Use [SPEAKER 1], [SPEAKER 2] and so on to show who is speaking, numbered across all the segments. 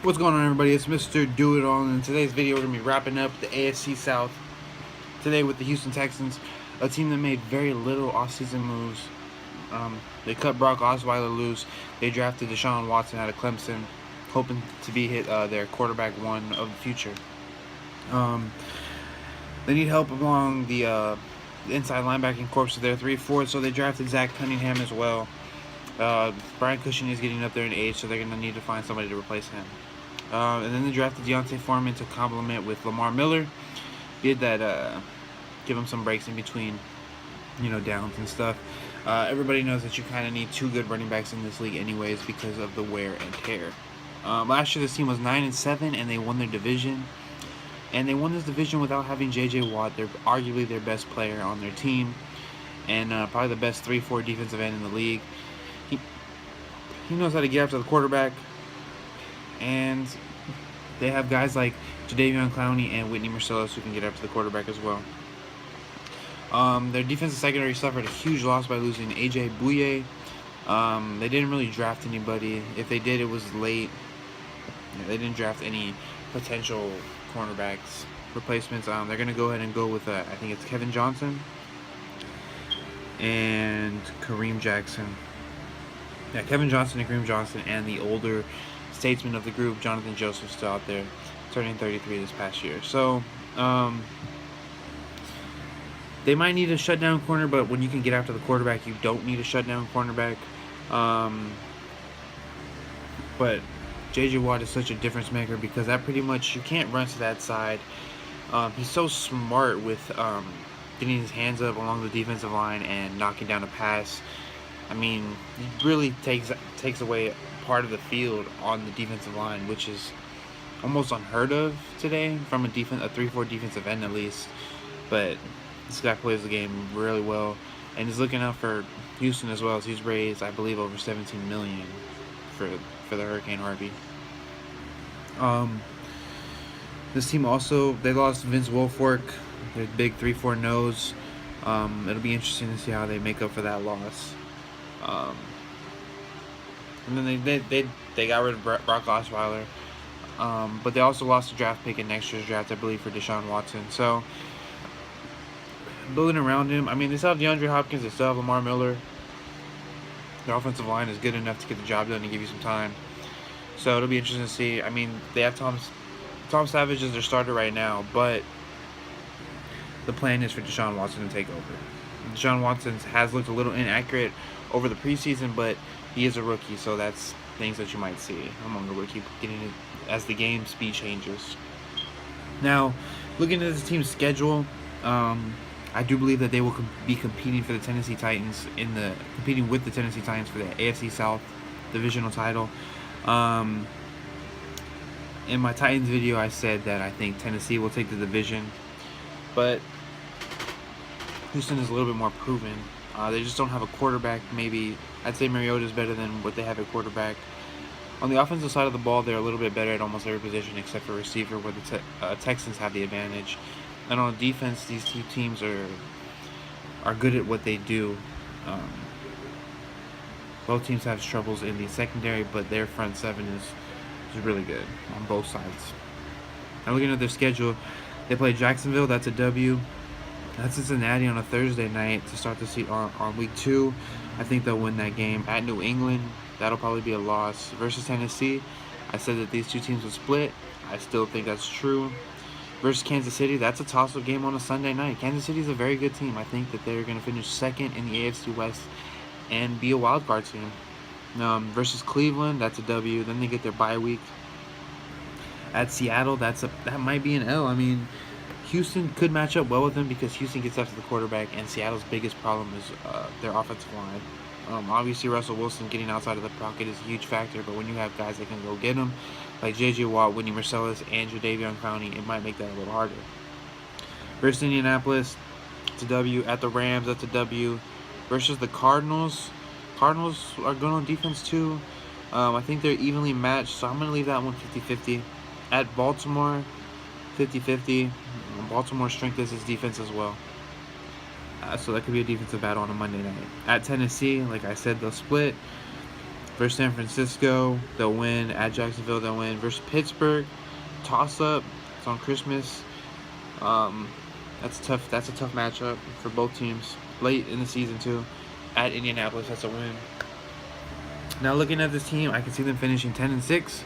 [SPEAKER 1] What's going on, everybody? It's Mr. Do It All, and in today's video we're going to be wrapping up the AFC South today with the Houston Texans, a team that made very little offseason moves. They cut Brock Osweiler loose. They drafted Deshaun Watson out of Clemson, hoping to be their quarterback one of the future. They need help along the inside linebacking corps of their 3-4, so they drafted Zach Cunningham as well. Brian Cushing is getting up there in age, so they're going to need to find somebody to replace him. And then they drafted Deontay Foreman to complement with Lamar Miller. Did that, give him some breaks in between, downs and stuff. Everybody knows that you kind of need two good running backs in this league anyways because of the wear and tear. Last year this team was 9-7 and they won their division. And they won this division without having J.J. Watt. They're arguably their best player on their team. And probably the best 3-4 defensive end in the league. He knows how to get after the quarterback. And they have guys like Jadeveon Clowney and Whitney Mercilus who can get after the quarterback as well. Their defensive secondary suffered a huge loss by losing A.J. Bouye. They didn't really draft anybody. If they did, it was late. They didn't draft any potential cornerbacks replacements. They're going to go ahead and go with, I think it's Kevin Johnson and Kareem Jackson. Yeah, Kevin Johnson and Kareem Johnson, and the older statesman of the group, Jonathan Joseph, still out there, turning 33 this past year. So, they might need a shutdown corner, but when you can get after the quarterback, you don't need a shutdown cornerback. But J.J. Watt is such a difference maker because that pretty much, you can't run to that side. He's so smart with getting his hands up along the defensive line and knocking down a pass. I mean, he really takes away part of the field on the defensive line, which is almost unheard of today from a 3-4 defensive end at least. But this guy plays the game really well, and he's looking out for Houston as well, as he's raised, I believe, over $17 million for the Hurricane Harvey. This team also, they lost Vince Wilfork, their big 3-4 nose. It'll be interesting to see how they make up for that loss. And then they got rid of Brock Osweiler, but they also lost a draft pick in next year's draft, I believe, for Deshaun Watson. So building around him, I mean, they still have DeAndre Hopkins, they still have Lamar Miller. Their offensive line is good enough to get the job done and give you some time. So it'll be interesting to see. I mean, they have Tom Savage as their starter right now, but the plan is for Deshaun Watson to take over. Deshaun Watson has looked a little inaccurate over the preseason, but he is a rookie, so that's things that you might see among a rookie getting it as the game speed changes. Now, looking at this team's schedule, I do believe that they will be competing for the Tennessee Titans competing with the Tennessee Titans for the AFC South divisional title. In my Titans video, I said that I think Tennessee will take the division, but Houston is a little bit more proven. They just don't have a quarterback. Maybe I'd say Mariota is better than what they have at quarterback. On the offensive side of the ball, they're a little bit better at almost every position except for receiver, where the Texans have the advantage. And on defense, these two teams are good at what they do. Both teams have troubles in the secondary, but their front seven is really good on both sides. Now looking at their schedule, they play Jacksonville, that's a W. That's Cincinnati on a Thursday night to start the season on week 2. I think they'll win that game. At New England, that'll probably be a loss. Versus Tennessee, I said that these two teams would split. I still think that's true. Versus Kansas City, that's a toss-up game on a Sunday night. Kansas City is a very good team. I think that they're going to finish second in the AFC West and be a wild card team. Versus Cleveland, that's a W. Then they get their bye week. At Seattle, that might be an L. I mean, Houston could match up well with them because Houston gets after the quarterback, and Seattle's biggest problem is their offensive line. Obviously, Russell Wilson getting outside of the pocket is a huge factor, but when you have guys that can go get him, like J.J. Watt, Whitney Mercilus, and Jadeveon Clowney, it might make that a little harder. Versus Indianapolis, it's a W. At the Rams, that's a W. Versus the Cardinals are good on defense too. I think they're evenly matched, so I'm going to leave that one 50-50. At Baltimore, 50-50. Baltimore's strength is its defense as well. So that could be a defensive battle on a Monday night. At Tennessee, like I said, they'll split. Versus San Francisco, they'll win. At Jacksonville, they'll win. Versus Pittsburgh, toss-up. It's on Christmas. That's tough. That's a tough matchup for both teams. Late in the season, too. At Indianapolis, that's a win. Now, looking at this team, I can see them finishing 10-6.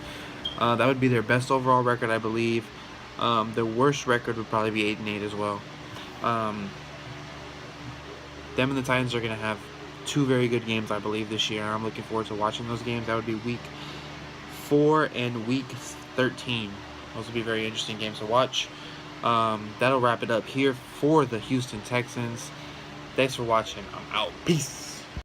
[SPEAKER 1] That would be their best overall record, I believe. Their worst record would probably be 8-8 as well. Them and the Titans are going to have 2 very good games, I believe, this year. I'm looking forward to watching those games. That would be Week 4 and Week 13. Those will be very interesting games to watch. That'll wrap it up here for the Houston Texans. Thanks for watching. I'm out. Peace.